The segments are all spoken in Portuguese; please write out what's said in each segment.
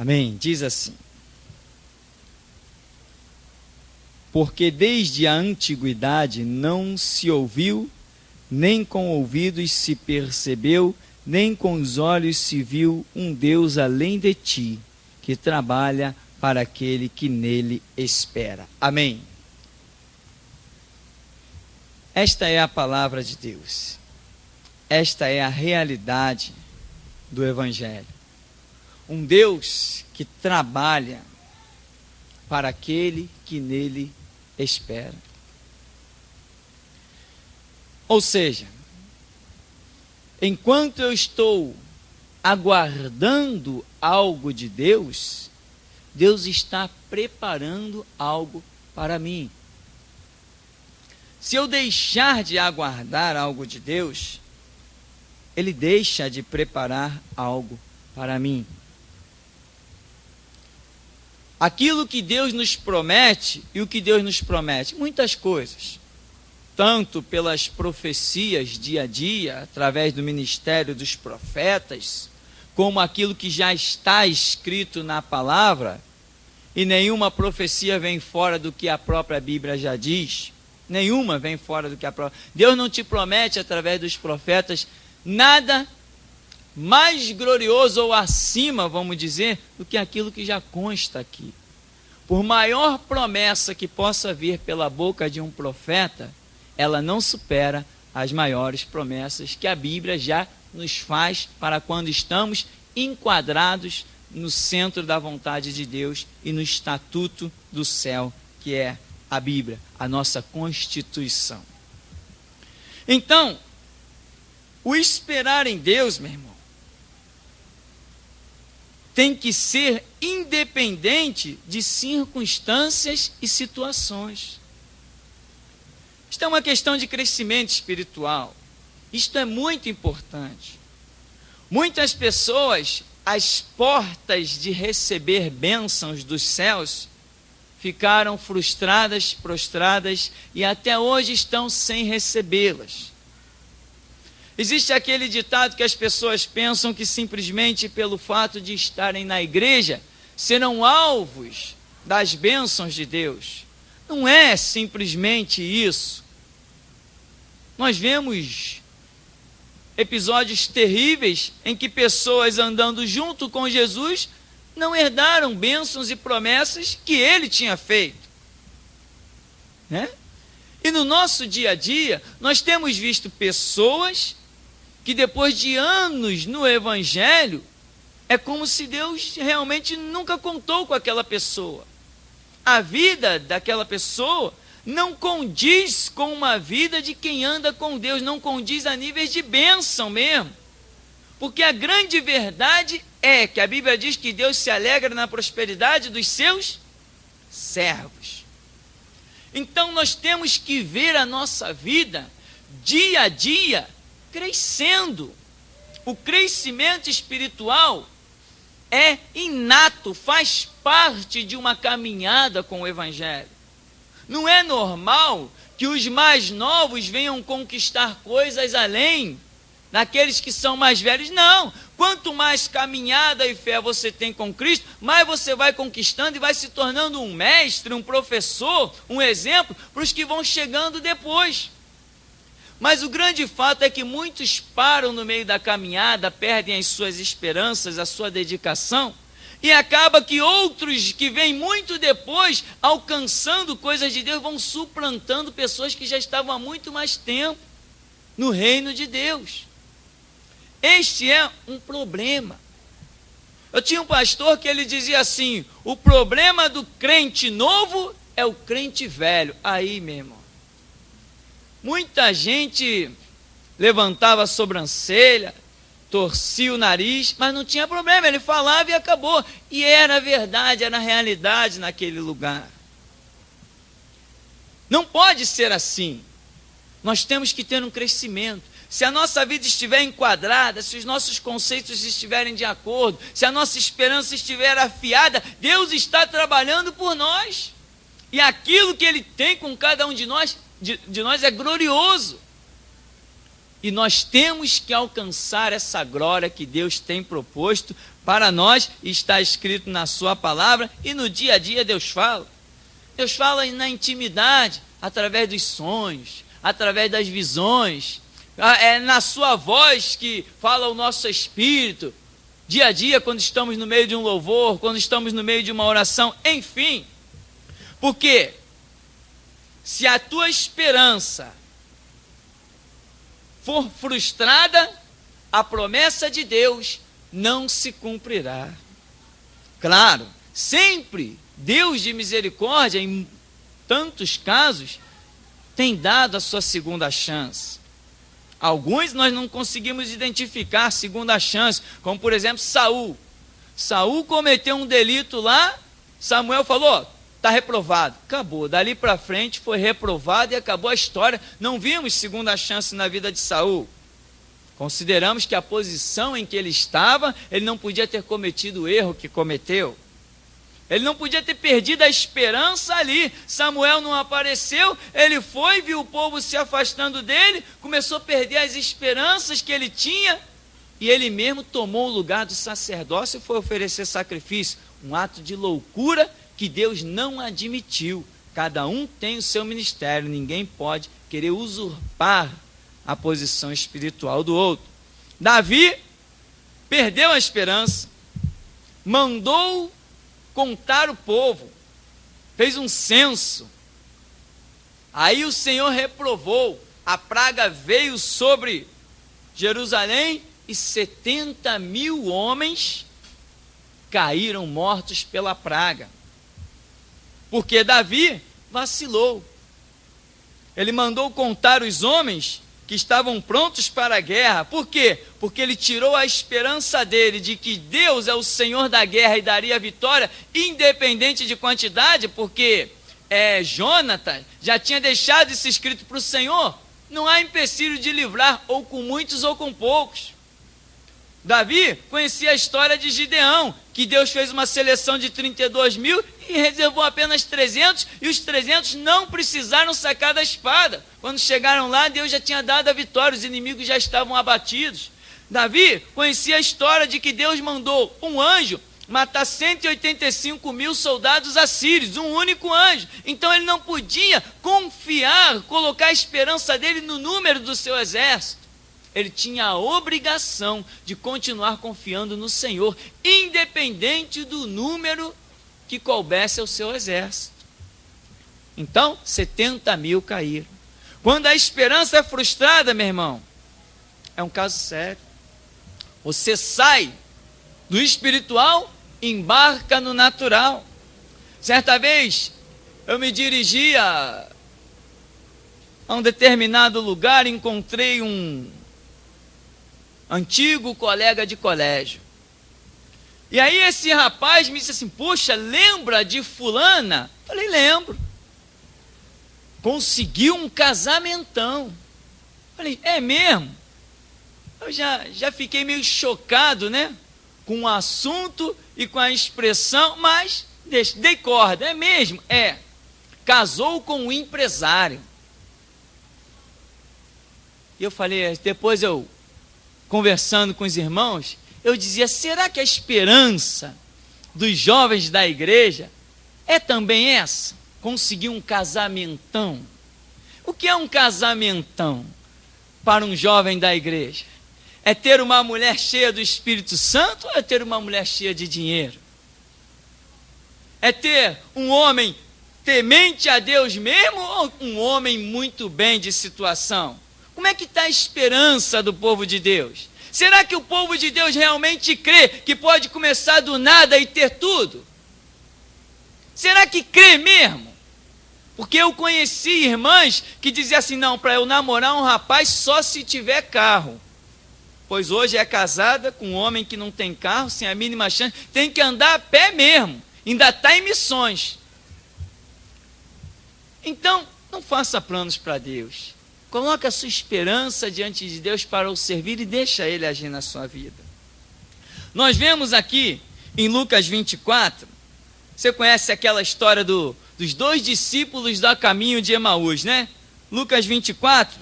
Amém? Diz assim: porque desde a antiguidade não se ouviu, nem com ouvidos se percebeu, nem com os olhos se viu um Deus além de ti, que trabalha para aquele que nele espera. Amém. Esta é a palavra de Deus. Esta é a realidade do Evangelho. Um Deus que trabalha para aquele que nele espera. Ou seja, enquanto eu estou aguardando algo de Deus, Deus está preparando algo para mim. Se eu deixar de aguardar algo de Deus, Ele deixa de preparar algo para mim. Aquilo que Deus nos promete, e o que Deus nos promete? Muitas coisas. Tanto pelas profecias dia a dia, através do ministério dos profetas, como aquilo que já está escrito na palavra, e nenhuma profecia vem fora do que a própria Bíblia já diz. Nenhuma vem fora do que a própria... Deus não te promete, através dos profetas, nada mais glorioso ou acima, vamos dizer, do que aquilo que já consta aqui. Por maior promessa que possa vir pela boca de um profeta, ela não supera as maiores promessas que a Bíblia já nos faz para quando estamos enquadrados no centro da vontade de Deus e no estatuto do céu, que é a Bíblia, a nossa Constituição. Então, o esperar em Deus, meu irmão, tem que ser independente de circunstâncias e situações. Isto é uma questão de crescimento espiritual. Isto é muito importante. Muitas pessoas, às portas de receber bênçãos dos céus, ficaram frustradas, prostradas e até hoje estão sem recebê-las. Existe aquele ditado que as pessoas pensam que simplesmente pelo fato de estarem na igreja serão alvos das bênçãos de Deus. Não é simplesmente isso. Nós vemos episódios terríveis em que pessoas andando junto com Jesus não herdaram bênçãos e promessas que ele tinha feito. Né? E no nosso dia a dia, nós temos visto pessoas que depois de anos no Evangelho, é como se Deus realmente nunca contou com aquela pessoa. A vida daquela pessoa não condiz com uma vida de quem anda com Deus, não condiz a níveis de bênção mesmo. Porque a grande verdade é que a Bíblia diz que Deus se alegra na prosperidade dos seus servos. Então nós temos que ver a nossa vida dia a dia crescendo. O crescimento espiritual é inato, faz parte de uma caminhada com o Evangelho. Não é normal que os mais novos venham conquistar coisas além daqueles que são mais velhos. Não, quanto mais caminhada e fé você tem com Cristo, mais você vai conquistando e vai se tornando um mestre, um professor, um exemplo para os que vão chegando depois. Mas o grande fato é que muitos param no meio da caminhada, perdem as suas esperanças, a sua dedicação, e acaba que outros que vêm muito depois, alcançando coisas de Deus, vão suplantando pessoas que já estavam há muito mais tempo no reino de Deus. Este é um problema. Eu tinha um pastor que ele dizia assim: o problema do crente novo é o crente velho. Aí, meu irmão, muita gente levantava a sobrancelha, torcia o nariz, mas não tinha problema, ele falava e acabou. E era verdade, era realidade naquele lugar. Não pode ser assim. Nós temos que ter um crescimento. Se a nossa vida estiver enquadrada, se os nossos conceitos estiverem de acordo, se a nossa esperança estiver afiada, Deus está trabalhando por nós. E aquilo que Ele tem com cada um de nós é glorioso. E nós temos que alcançar essa glória que Deus tem proposto para nós, e está escrito na sua palavra, e no dia a dia Deus fala. Deus fala na intimidade, através dos sonhos, através das visões, é na sua voz que fala o nosso espírito, dia a dia, quando estamos no meio de um louvor, quando estamos no meio de uma oração, enfim. Porque se a tua esperança for frustrada, a promessa de Deus não se cumprirá. Claro, sempre Deus de misericórdia, em tantos casos, tem dado a sua segunda chance. Alguns nós não conseguimos identificar segunda chance, como por exemplo Saul. Saul cometeu um delito lá, Samuel falou, está reprovado. Acabou, dali para frente foi reprovado e acabou a história. Não vimos segunda chance na vida de Saul. Consideramos que a posição em que ele estava, ele não podia ter cometido o erro que cometeu. Ele não podia ter perdido a esperança ali. Samuel não apareceu, ele foi, viu o povo se afastando dele, começou a perder as esperanças que ele tinha, e ele mesmo tomou o lugar do sacerdócio e foi oferecer sacrifício. Um ato de loucura que Deus não admitiu. Cada um tem o seu ministério, ninguém pode querer usurpar a posição espiritual do outro. Davi perdeu a esperança, mandou contar o povo, fez um censo, aí o Senhor reprovou, a praga veio sobre Jerusalém e 70.000 homens caíram mortos pela praga, porque Davi vacilou. Ele mandou contar os homens que estavam prontos para a guerra. Por quê? Porque ele tirou a esperança dele de que Deus é o Senhor da guerra e daria a vitória, independente de quantidade, porque Jonatas já tinha deixado isso escrito para o Senhor: não há empecilho de livrar, ou com muitos ou com poucos. Davi conhecia a história de Gideão, que Deus fez uma seleção de 32.000 e reservou apenas 300, e os 300 não precisaram sacar da espada. Quando chegaram lá, Deus já tinha dado a vitória, os inimigos já estavam abatidos. Davi conhecia a história de que Deus mandou um anjo matar 185.000 soldados assírios, um único anjo. Então ele não podia confiar, colocar a esperança dele no número do seu exército. Ele tinha a obrigação de continuar confiando no Senhor, independente do número que coubesse ao seu exército. Então, 70.000 caíram. Quando a esperança é frustrada, meu irmão, é um caso sério. Você sai do espiritual, embarca no natural. Certa vez, eu me dirigia a um determinado lugar, encontrei um antigo colega de colégio. E aí esse rapaz me disse assim: poxa, lembra de fulana? Falei, lembro. Conseguiu um casamentão. Falei, é mesmo? Eu já fiquei meio chocado, né? Com o assunto e com a expressão, mas dei corda. É mesmo? É. Casou com um empresário. E eu falei, depois eu conversando com os irmãos, eu dizia, será que a esperança dos jovens da igreja é também essa? Conseguir um casamentão. O que é um casamentão para um jovem da igreja? É ter uma mulher cheia do Espírito Santo ou é ter uma mulher cheia de dinheiro? É ter um homem temente a Deus mesmo ou um homem muito bem de situação? Como é que está a esperança do povo de Deus? Será que o povo de Deus realmente crê que pode começar do nada e ter tudo? Será que crê mesmo? Porque eu conheci irmãs que diziam assim, não, para eu namorar um rapaz só se tiver carro. Pois hoje é casada com um homem que não tem carro, sem a mínima chance, tem que andar a pé mesmo, ainda está em missões. Então, não faça planos para Deus. Coloque a sua esperança diante de Deus para o servir e deixa Ele agir na sua vida. Nós vemos aqui em Lucas 24, você conhece aquela história dos 2 discípulos do caminho de Emaús, né? Lucas 24,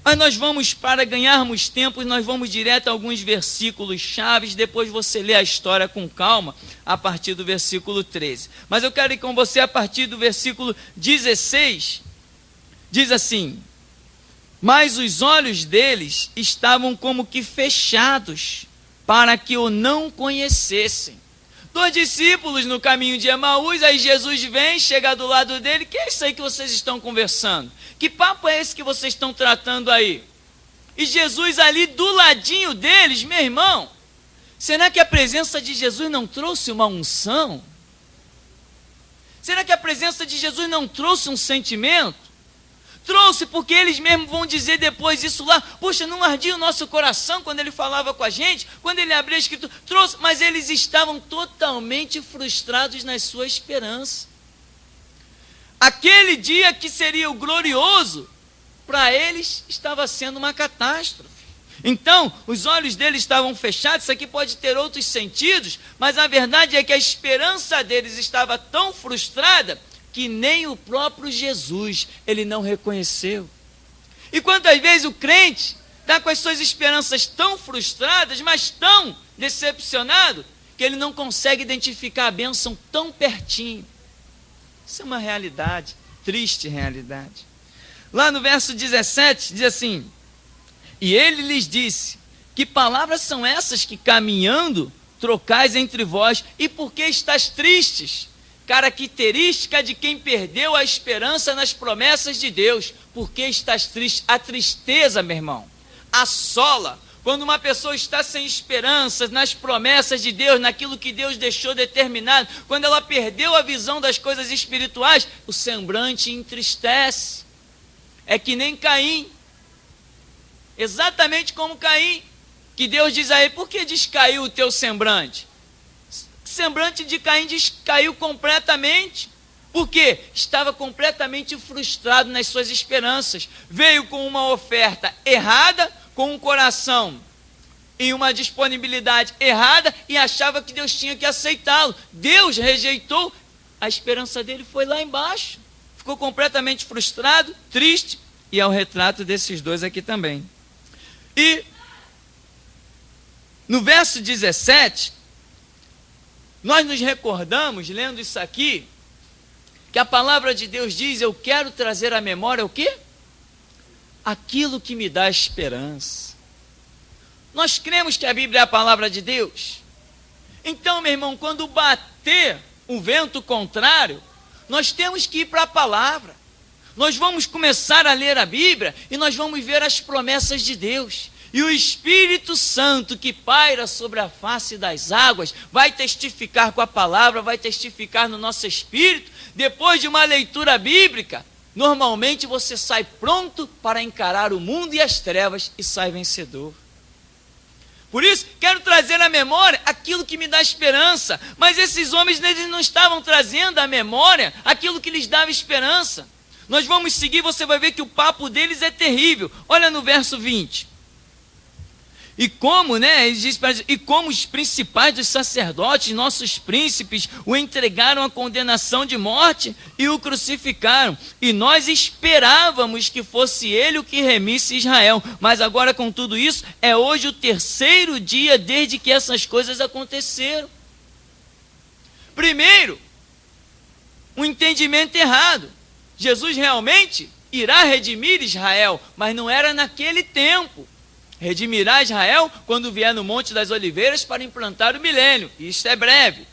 Mas nós vamos, para ganharmos tempo, nós vamos direto a alguns versículos chaves, depois você lê a história com calma, a partir do versículo 13. Mas eu quero ir com você a partir do versículo 16, diz assim: mas os olhos deles estavam como que fechados, para que o não conhecessem. 2 discípulos no caminho de Emaús, aí Jesus vem, chega do lado dele: que é isso aí que vocês estão conversando? Que papo é esse que vocês estão tratando aí? E Jesus ali do ladinho deles, meu irmão, será que a presença de Jesus não trouxe uma unção? Será que a presença de Jesus não trouxe um sentimento? Trouxe, porque eles mesmos vão dizer depois isso lá: poxa, não ardia o nosso coração quando ele falava com a gente, quando ele abria a escritura? Trouxe, mas eles estavam totalmente frustrados na sua esperança. Aquele dia que seria o glorioso, para eles estava sendo uma catástrofe. Então, os olhos deles estavam fechados. Isso aqui pode ter outros sentidos, mas a verdade é que a esperança deles estava tão frustrada que nem o próprio Jesus ele não reconheceu. E quantas vezes o crente está com as suas esperanças tão frustradas, mas tão decepcionado, que ele não consegue identificar a bênção tão pertinho. Isso é uma realidade, triste realidade. Lá no verso 17 diz assim: e ele lhes disse: que palavras são essas que caminhando trocais entre vós, e por que estáis tristes? Característica de quem perdeu a esperança nas promessas de Deus. Por que estás triste? A tristeza, meu irmão, assola. Quando uma pessoa está sem esperanças nas promessas de Deus, naquilo que Deus deixou determinado, quando ela perdeu a visão das coisas espirituais, o semblante entristece. É que nem Caim, exatamente como Caim, que Deus diz a ele: por que descaiu o teu semblante? O semblante de Caim descaiu completamente, porque estava completamente frustrado nas suas esperanças. Veio com uma oferta errada, com um coração e uma disponibilidade errada, e achava que Deus tinha que aceitá-lo. Deus rejeitou, a esperança dele foi lá embaixo. Ficou completamente frustrado, triste, e é o retrato desses dois aqui também. E no verso 17, nós nos recordamos, lendo isso aqui, que a palavra de Deus diz: eu quero trazer à memória o quê? Aquilo que me dá esperança. Nós cremos que a Bíblia é a palavra de Deus. Então, meu irmão, quando bater um vento contrário, nós temos que ir para a palavra. Nós vamos começar a ler a Bíblia e nós vamos ver as promessas de Deus. E o Espírito Santo que paira sobre a face das águas vai testificar com a palavra, vai testificar no nosso espírito. Depois de uma leitura bíblica, normalmente você sai pronto para encarar o mundo e as trevas e sai vencedor. Por isso, quero trazer à memória aquilo que me dá esperança. Mas esses homens, eles não estavam trazendo à memória aquilo que lhes dava esperança. Nós vamos seguir, você vai ver que o papo deles é terrível. Olha no verso 20. E como, ele diz para e como os principais dos sacerdotes, nossos príncipes, o entregaram à condenação de morte e o crucificaram. E nós esperávamos que fosse ele o que remisse Israel. Mas agora, com tudo isso, é hoje o 3º dia desde que essas coisas aconteceram. Primeiro, um entendimento errado. Jesus realmente irá redimir Israel, mas não era naquele tempo. Redimirá Israel quando vier no Monte das Oliveiras para implantar o milênio. Isso é breve.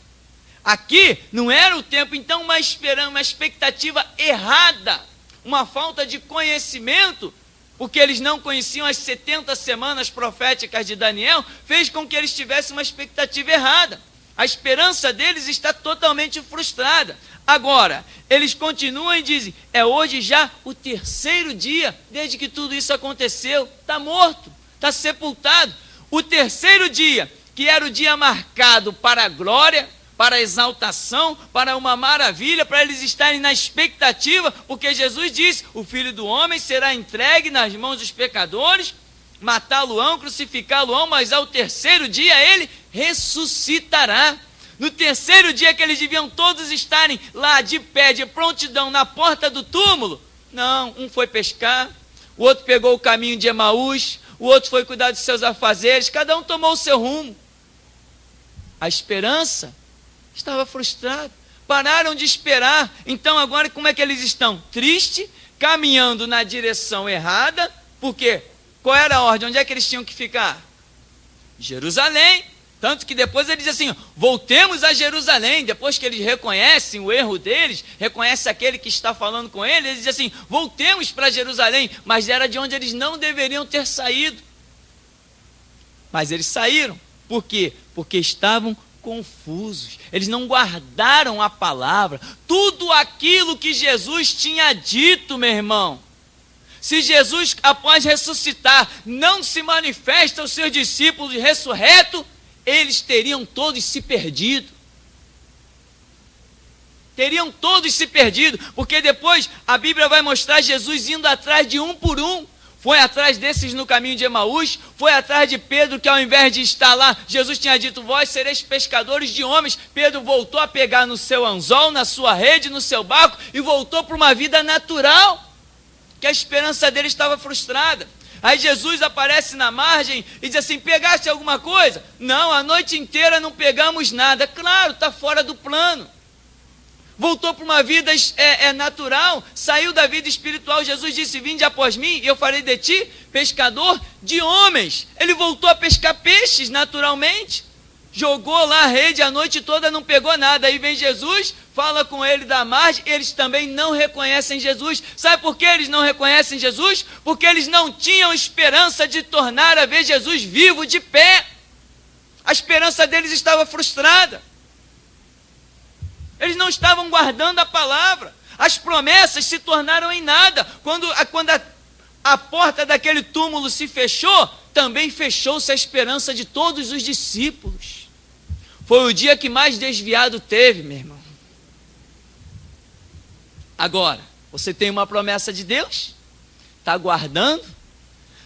Aqui não era o tempo, então uma expectativa errada, uma falta de conhecimento, porque eles não conheciam as 70 semanas proféticas de Daniel, fez com que eles tivessem uma expectativa errada. A esperança deles está totalmente frustrada. Agora, eles continuam e dizem: é hoje já o 3º dia desde que tudo isso aconteceu. Está morto. Está sepultado. O 3º dia, que era o dia marcado para a glória, para a exaltação, para uma maravilha, para eles estarem na expectativa, porque Jesus disse: o Filho do Homem será entregue nas mãos dos pecadores, matá-lo-ão, crucificá-lo-ão, mas ao 3º dia ele ressuscitará. No 3º dia que eles deviam todos estarem lá de pé, de prontidão, na porta do túmulo, não, um foi pescar, o outro pegou o caminho de Emaús, o outro foi cuidar dos seus afazeres, cada um tomou o seu rumo. A esperança estava frustrada. Pararam de esperar. Então agora como é que eles estão? Triste, caminhando na direção errada. Por quê? Qual era a ordem? Onde é que eles tinham que ficar? Jerusalém. Tanto que depois eles dizem assim, voltemos a Jerusalém. Depois que eles reconhecem o erro deles, reconhecem aquele que está falando com eles, eles dizem assim, voltemos para Jerusalém. Mas era de onde eles não deveriam ter saído. Mas eles saíram. Por quê? Porque estavam confusos. Eles não guardaram a palavra. Tudo aquilo que Jesus tinha dito, meu irmão. Se Jesus, após ressuscitar, não se manifesta aos seus discípulos ressurreto, eles teriam todos se perdido. Teriam todos se perdido, porque depois a Bíblia vai mostrar Jesus indo atrás de um por um. Foi atrás desses no caminho de Emaús, foi atrás de Pedro, que ao invés de estar lá, Jesus tinha dito, vós sereis pescadores de homens. Pedro voltou a pegar no seu anzol, na sua rede, no seu barco, e voltou para uma vida natural, que a esperança dele estava frustrada. Aí Jesus aparece na margem e diz assim, pegaste alguma coisa? Não, a noite inteira não pegamos nada. Claro, está fora do plano. Voltou para uma vida natural, saiu da vida espiritual. Jesus disse, vinde após mim e eu farei de ti pescador de homens. Ele voltou a pescar peixes naturalmente, jogou lá a rede a noite toda, não pegou nada. Aí vem Jesus, fala com ele da margem, eles também não reconhecem Jesus. Sabe por que eles não reconhecem Jesus? Porque eles não tinham esperança de tornar a ver Jesus vivo, de pé. A esperança deles estava frustrada. Eles não estavam guardando a palavra. As promessas se tornaram em nada. Quando a porta daquele túmulo se fechou, também fechou-se a esperança de todos os discípulos. Foi o dia que mais desviado teve, meu irmão. Agora, você tem uma promessa de Deus? Está guardando?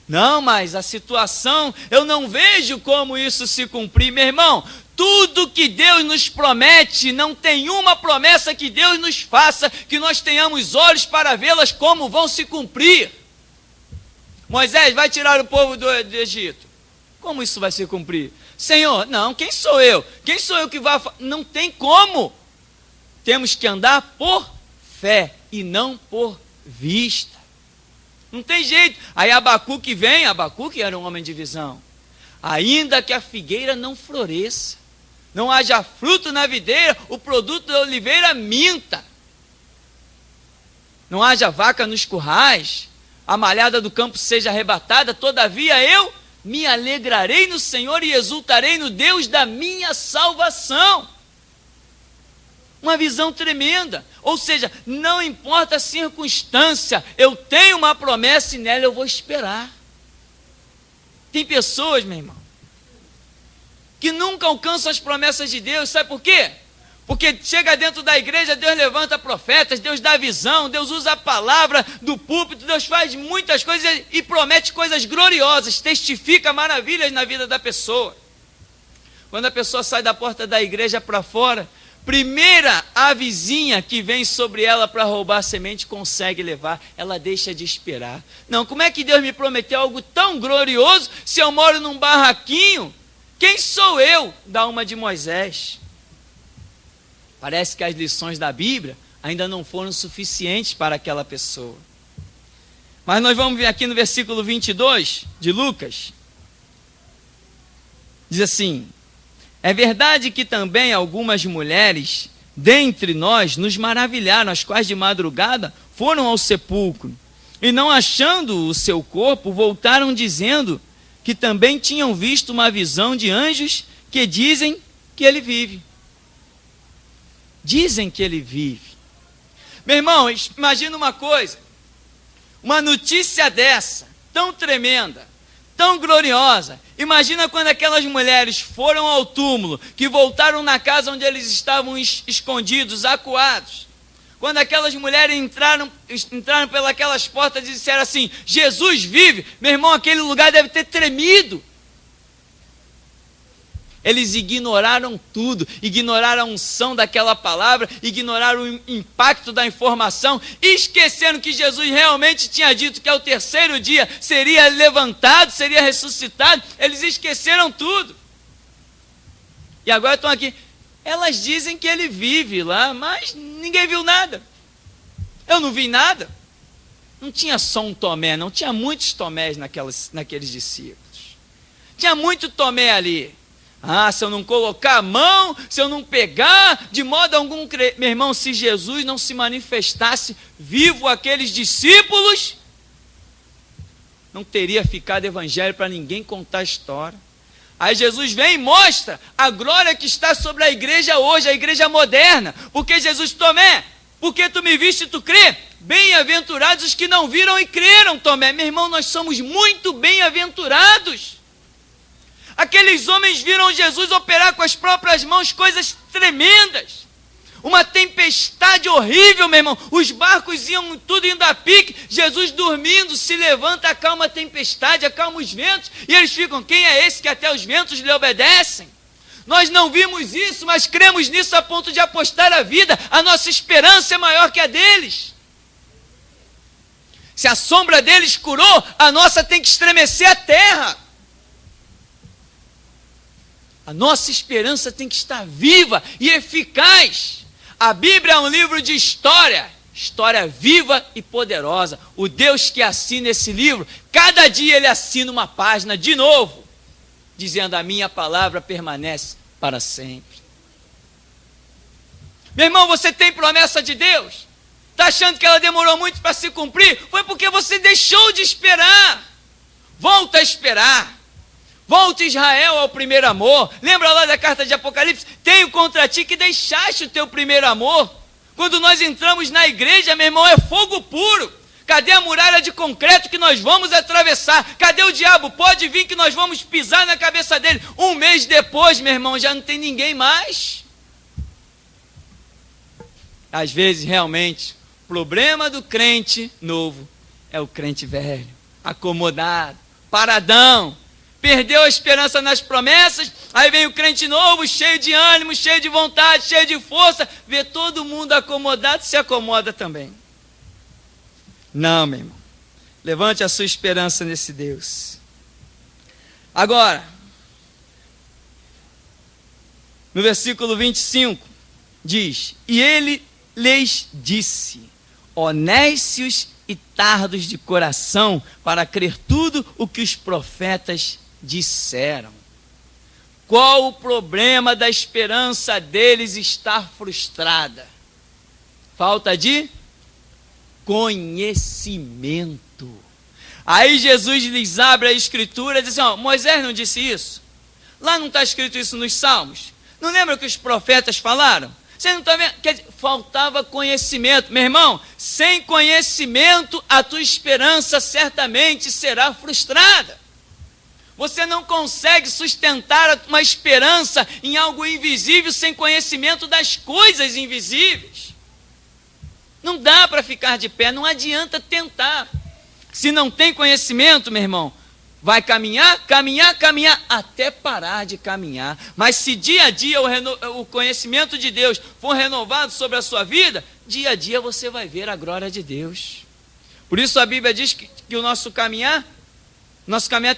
Não, mas a situação, eu não vejo como isso se cumprir. Meu irmão, tudo que Deus nos promete, não tem uma promessa que Deus nos faça, que nós tenhamos olhos para vê-las como vão se cumprir. Moisés vai tirar o povo do Egito. Como isso vai se cumprir? Senhor, não, quem sou eu? Quem sou eu que vai... Não tem como. Temos que andar por fé e não por vista. Não tem jeito. Aí Abacuque vem, Abacuque era um homem de visão. Ainda que a figueira não floresça, não haja fruto na videira, o produto da oliveira minta. Não haja vaca nos currais, a malhada do campo seja arrebatada, todavia eu me alegrarei no Senhor e exultarei no Deus da minha salvação. Uma visão tremenda. Ou seja, não importa a circunstância, eu tenho uma promessa e nela eu vou esperar. Tem pessoas, meu irmão, que nunca alcançam as promessas de Deus. Sabe por quê? Porque chega dentro da igreja, Deus levanta profetas, Deus dá visão, Deus usa a palavra do púlpito, Deus faz muitas coisas e promete coisas gloriosas, testifica maravilhas na vida da pessoa. Quando a pessoa sai da porta da igreja para fora, primeira a vizinha que vem sobre ela para roubar a semente consegue levar, ela deixa de esperar. Não, como é que Deus me prometeu algo tão glorioso se eu moro num barraquinho? Quem sou eu? Dá uma de Moisés. Parece que as lições da Bíblia ainda não foram suficientes para aquela pessoa. Mas nós vamos ver aqui no versículo 22 de Lucas. Diz assim: é verdade que também algumas mulheres dentre nós nos maravilharam, as quais de madrugada foram ao sepulcro, e não achando o seu corpo, voltaram dizendo que também tinham visto uma visão de anjos que dizem que ele vive. Dizem que ele vive. Meu irmão, imagina uma coisa, uma notícia dessa, tão tremenda, tão gloriosa. Imagina quando aquelas mulheres foram ao túmulo, que voltaram na casa onde eles estavam escondidos, acuados. Quando aquelas mulheres entraram pelas portas e disseram assim: Jesus vive. Meu irmão, aquele lugar deve ter tremido. Eles ignoraram tudo, ignoraram a unção daquela palavra, ignoraram o impacto da informação, esqueceram que Jesus realmente tinha dito que ao terceiro dia seria levantado, seria ressuscitado. Eles esqueceram tudo. E agora estão aqui. Elas dizem que ele vive lá, mas ninguém viu nada. Eu não vi nada. Não tinha só um Tomé, não. Tinha muitos Tomés naqueles discípulos. Tinha muito Tomé ali. Se eu não colocar a mão, se eu não pegar, de modo algum, meu irmão, se Jesus não se manifestasse vivo àqueles discípulos, não teria ficado evangelho para ninguém contar a história. Aí Jesus vem e mostra a glória que está sobre a igreja hoje, a igreja moderna. Porque Jesus, Tomé, porque tu me viste e tu crê? Bem-aventurados os que não viram e creram, Tomé. Meu irmão, nós somos muito bem-aventurados. Aqueles homens viram Jesus operar com as próprias mãos coisas tremendas. Uma tempestade horrível, meu irmão. Os barcos iam tudo indo a pique. Jesus dormindo, se levanta, acalma a tempestade, acalma os ventos. E eles ficam, quem é esse que até os ventos lhe obedecem? Nós não vimos isso, mas cremos nisso a ponto de apostar a vida. A nossa esperança é maior que a deles. Se a sombra deles curou, a nossa tem que estremecer a terra. A nossa esperança tem que estar viva e eficaz. A Bíblia é um livro de história, história viva e poderosa. O Deus que assina esse livro, cada dia ele assina uma página de novo, dizendo: a minha palavra permanece para sempre. Meu irmão, você tem promessa de Deus? Está achando que ela demorou muito para se cumprir? Foi porque você deixou de esperar. Volta a esperar. Volta, Israel, ao primeiro amor. Lembra lá da carta de Apocalipse? Tenho contra ti que deixaste o teu primeiro amor. Quando nós entramos na igreja, meu irmão, é fogo puro. Cadê a muralha de concreto que nós vamos atravessar? Cadê o diabo? Pode vir que nós vamos pisar na cabeça dele. Um mês depois, meu irmão, já não tem ninguém mais. Às vezes, realmente, o problema do crente novo é o crente velho, acomodado, paradão. Perdeu a esperança nas promessas, aí vem o crente novo, cheio de ânimo, cheio de vontade, cheio de força, vê todo mundo acomodado, se acomoda também. Não, meu irmão, levante a sua esperança nesse Deus. Agora, no versículo 25, diz: e ele lhes disse, honestos e tardos de coração, para crer tudo o que os profetas disseram. Qual o problema da esperança deles estar frustrada? Falta de conhecimento. Aí Jesus lhes abre a escritura e diz assim: Moisés não disse isso? Lá não está escrito isso nos Salmos? Não lembra o que os profetas falaram? Você não está vendo? Quer dizer, faltava conhecimento. Meu irmão, sem conhecimento, a tua esperança certamente será frustrada. Você não consegue sustentar uma esperança em algo invisível sem conhecimento das coisas invisíveis. Não dá para ficar de pé, não adianta tentar. Se não tem conhecimento, meu irmão, vai caminhar, até parar de caminhar. Mas se dia a dia o conhecimento de Deus for renovado sobre a sua vida, dia a dia você vai ver a glória de Deus. Por isso a Bíblia diz que o nosso caminhar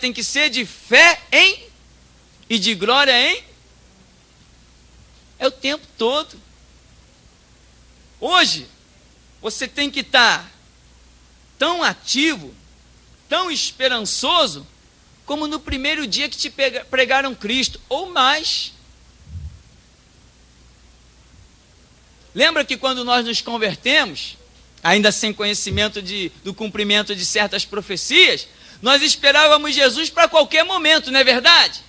tem que ser de fé em e de glória em. É o tempo todo. Hoje, você tem que estar tão ativo, tão esperançoso, como no primeiro dia que te pregaram Cristo, ou mais. Lembra que quando nós nos convertemos, ainda sem conhecimento do cumprimento de certas profecias, nós esperávamos Jesus para qualquer momento, não é verdade?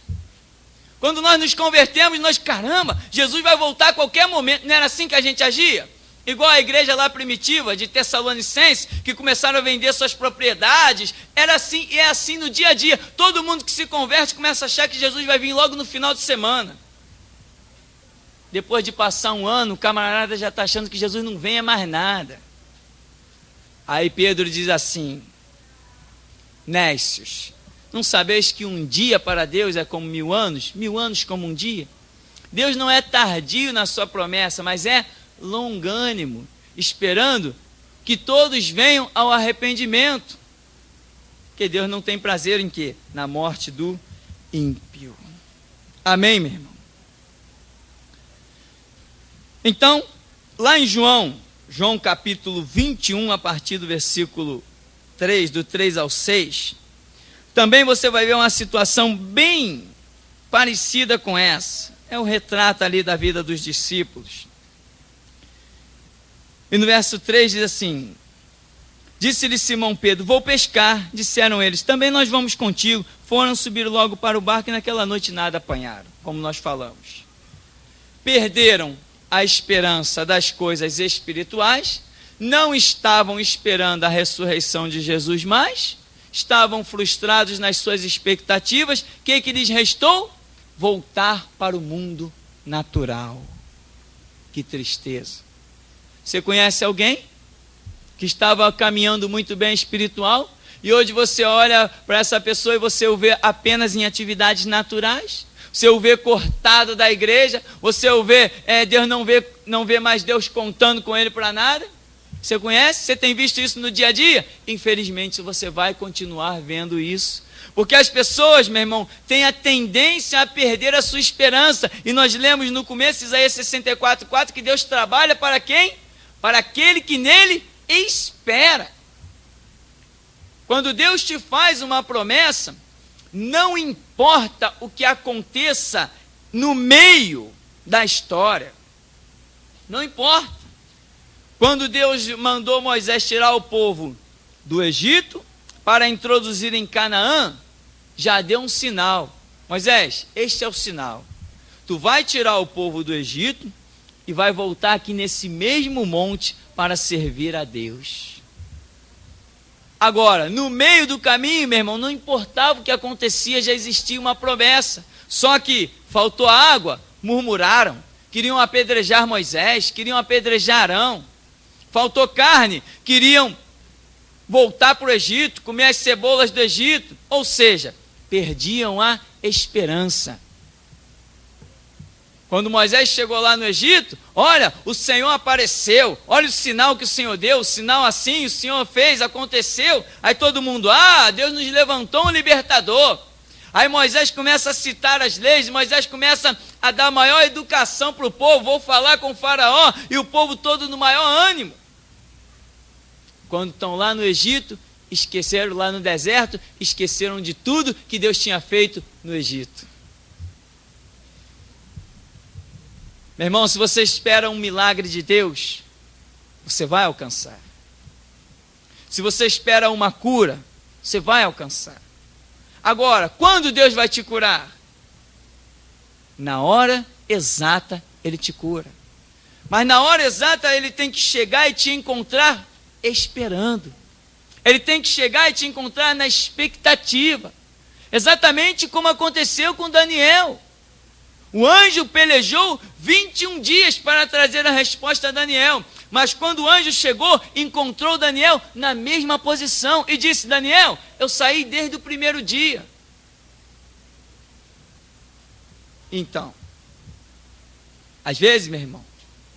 Quando nós nos convertemos, caramba, Jesus vai voltar a qualquer momento. Não era assim que a gente agia? Igual a igreja lá primitiva de Tessalonicenses, que começaram a vender suas propriedades. Era assim, e é assim no dia a dia. Todo mundo que se converte começa a achar que Jesus vai vir logo no final de semana. Depois de passar um ano, o camarada já está achando que Jesus não venha mais nada. Aí Pedro diz assim: Nécios, Não sabeis que um dia para Deus é como 1000 anos? 1000 anos como um dia? Deus não é tardio na sua promessa, mas é longânimo, esperando que todos venham ao arrependimento. Porque Deus não tem prazer em quê? Na morte do ímpio. Amém, meu irmão? Então, lá em João capítulo 21, a partir do versículo 3, do 3 ao 6, também você vai ver uma situação bem parecida com essa. É o retrato ali da vida dos discípulos. E no verso 3 diz assim: disse-lhe Simão Pedro, vou pescar. Disseram eles, também nós vamos contigo. Foram subir logo para o barco e naquela noite nada apanharam, como nós falamos. Perderam a esperança das coisas espirituais, não estavam esperando a ressurreição de Jesus mais, estavam frustrados nas suas expectativas. O que lhes restou? Voltar para o mundo natural. Que tristeza. Você conhece alguém que estava caminhando muito bem espiritual e hoje você olha para essa pessoa e você o vê apenas em atividades naturais? Você o vê cortado da igreja? Você o vê, Deus não vê mais Deus contando com ele para nada? Você conhece? Você tem visto isso no dia a dia? Infelizmente você vai continuar vendo isso. Porque as pessoas, meu irmão, têm a tendência a perder a sua esperança. E nós lemos no começo, Isaías 64:4, que Deus trabalha para quem? Para aquele que nele espera. Quando Deus te faz uma promessa, não importa o que aconteça no meio da história. Não importa. Quando Deus mandou Moisés tirar o povo do Egito para introduzir em Canaã, já deu um sinal. Moisés, este é o sinal. Tu vai tirar o povo do Egito e vai voltar aqui nesse mesmo monte para servir a Deus. Agora, no meio do caminho, meu irmão, não importava o que acontecia, já existia uma promessa. Só que faltou água, murmuraram, queriam apedrejar Moisés, queriam apedrejar Arão. Faltou carne, queriam voltar para o Egito, comer as cebolas do Egito. Ou seja, perdiam a esperança. Quando Moisés chegou lá no Egito, olha, o Senhor apareceu, olha o sinal que o Senhor deu, o sinal assim, o Senhor fez, aconteceu. Aí todo mundo, Deus nos levantou um libertador. Aí Moisés começa a citar as leis, Moisés começa a dar maior educação para o povo, vou falar com o faraó, e o povo todo no maior ânimo. Quando estão lá no Egito, esqueceram lá no deserto, esqueceram de tudo que Deus tinha feito no Egito. Meu irmão, se você espera um milagre de Deus, você vai alcançar. Se você espera uma cura, você vai alcançar. Agora, quando Deus vai te curar? Na hora exata Ele te cura. Mas na hora exata Ele tem que chegar e te encontrar esperando. Ele tem que chegar e te encontrar na expectativa. Exatamente como aconteceu com Daniel. O anjo pelejou 21 dias para trazer a resposta a Daniel. Mas quando o anjo chegou, encontrou Daniel na mesma posição e disse: Daniel, eu saí desde o primeiro dia. Então, às vezes, meu irmão,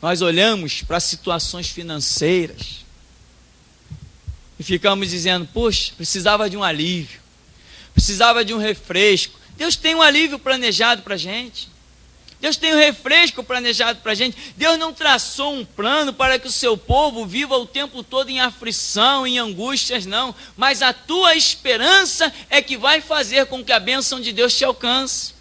nós olhamos para situações financeiras e ficamos dizendo: poxa, precisava de um alívio, precisava de um refresco. Deus tem um alívio planejado para a gente. Deus tem um refresco planejado para a gente. Deus não traçou um plano para que o seu povo viva o tempo todo em aflição, em angústias, não. Mas a tua esperança é que vai fazer com que a bênção de Deus te alcance.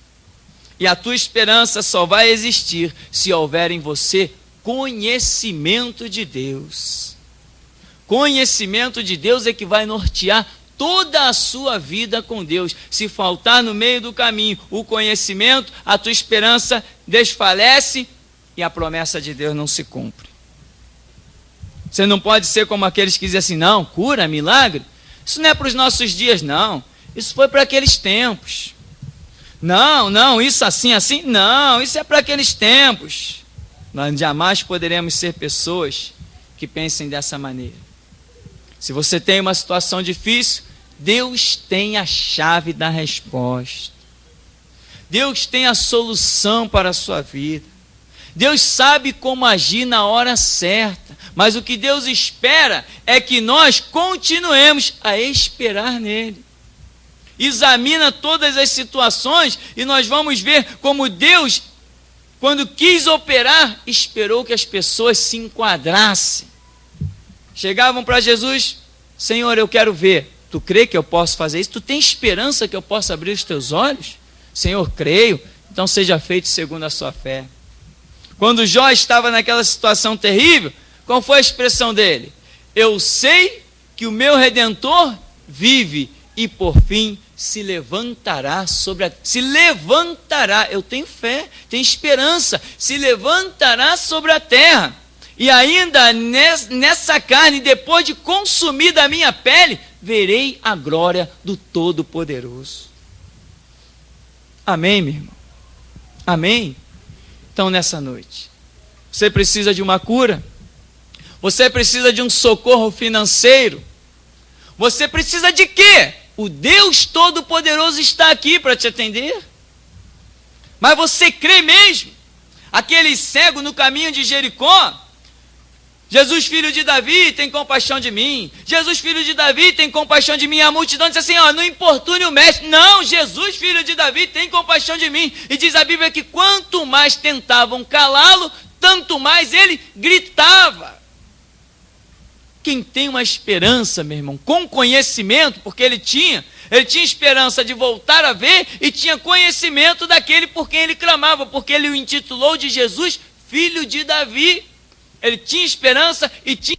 E a tua esperança só vai existir se houver em você conhecimento de Deus. Conhecimento de Deus é que vai nortear toda a sua vida com Deus. Se faltar no meio do caminho o conhecimento, a tua esperança desfalece e a promessa de Deus não se cumpre. Você não pode ser como aqueles que dizem assim: não, cura, milagre, isso não é para os nossos dias, não, isso foi para aqueles tempos. Não, isso assim, não, isso é para aqueles tempos. Nós jamais poderemos ser pessoas que pensem dessa maneira. Se você tem uma situação difícil, Deus tem a chave da resposta. Deus tem a solução para a sua vida. Deus sabe como agir na hora certa. Mas o que Deus espera é que nós continuemos a esperar nele. Examina todas as situações e nós vamos ver como Deus, quando quis operar, esperou que as pessoas se enquadrassem. Chegavam para Jesus: Senhor, eu quero ver. Tu crê que eu posso fazer isso? Tu tem esperança que eu possa abrir os teus olhos? Senhor, creio. Então seja feito segundo a sua fé. Quando Jó estava naquela situação terrível, qual foi a expressão dele? Eu sei que o meu Redentor vive e por fim se levantará sobre a... Se levantará, eu tenho fé, tenho esperança, se levantará sobre a terra. E ainda nessa carne, depois de consumida a minha pele, verei a glória do Todo-Poderoso. Amém, meu irmão? Amém? Então, nessa noite, você precisa de uma cura? Você precisa de um socorro financeiro? Você precisa de quê? O Deus Todo-Poderoso está aqui para te atender. Mas você crê mesmo? Aquele cego no caminho de Jericó: Jesus, filho de Davi, tem compaixão de mim. Jesus, filho de Davi, tem compaixão de mim. A multidão diz assim: não importune o mestre. Não, Jesus, filho de Davi, tem compaixão de mim. E diz a Bíblia que quanto mais tentavam calá-lo, tanto mais ele gritava. Quem tem uma esperança, meu irmão, com conhecimento, porque ele tinha esperança de voltar a ver e tinha conhecimento daquele por quem ele clamava, porque ele o intitulou de Jesus, filho de Davi. Ele tinha esperança e tinha